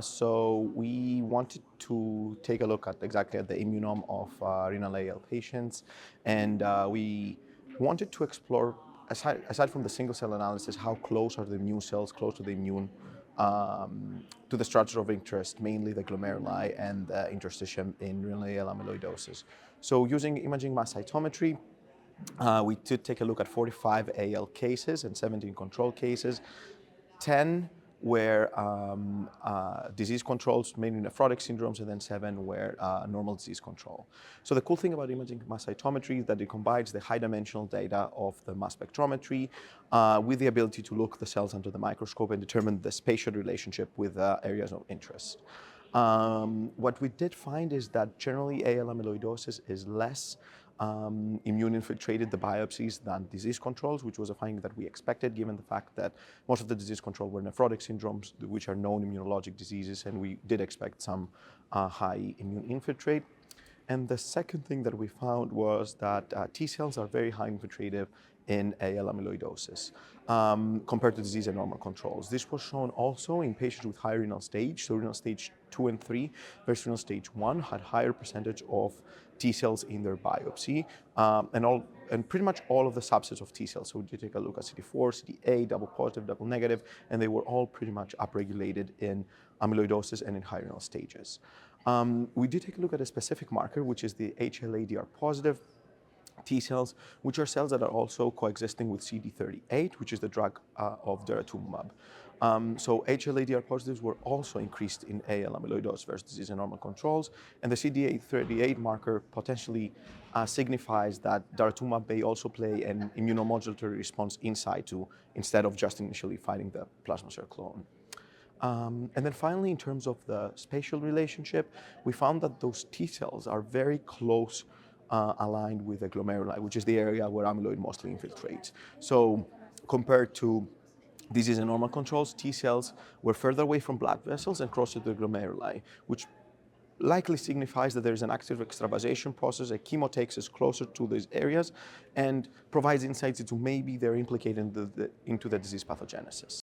So we wanted to take a look at exactly at the immunome of renal AL patients, and we wanted to explore, aside from the single cell analysis, how close are the immune cells close to the immune to the structure of interest, mainly the glomeruli and the interstitium in renal AL amyloidosis. So using imaging mass cytometry, we did take a look at 45 AL cases and 17 control cases. 10 were disease controls, mainly nephrotic syndromes, and then 7 were normal disease control. So the cool thing about imaging mass cytometry is that it combines the high-dimensional data of the mass spectrometry with the ability to look the cells under the microscope and determine the spatial relationship with areas of interest. What we did find is that generally AL amyloidosis is less immune-infiltrated the biopsies than disease controls, which was a finding that we expected given the fact that most of the disease control were nephrotic syndromes, which are known immunologic diseases, and we did expect some high immune infiltrate. And the second thing that we found was that T-cells are very high infiltrative in AL amyloidosis compared to disease and normal controls. This was shown also in patients with high renal stage, so renal stage 2 and 3 versus renal stage 1 had higher percentage of T-cells in their biopsy, and pretty much all of the subsets of T-cells. So we did take a look at CD4, CD8, double positive, double negative, and they were all pretty much upregulated in amyloidosis and in high renal stages. We did take a look at a specific marker, which is the HLA-DR positive T-cells, which are cells that are also coexisting with CD38, which is the drug of daratumumab. So HLA-DR positives were also increased in AL amyloidosis versus disease and normal controls, and the CD38 marker potentially signifies that daratumumab may also play an immunomodulatory response in situ instead of just initially fighting the plasma cell clone. And then finally, in terms of the spatial relationship, we found that those T-cells are very close aligned with the glomeruli, which is the area where amyloid mostly infiltrates. So compared to disease and normal controls, T-cells were further away from blood vessels and closer to the glomeruli, which likely signifies that there is an active extravasation process, a chemotaxis closer to these areas, and provides insights into maybe they're implicated into the disease pathogenesis.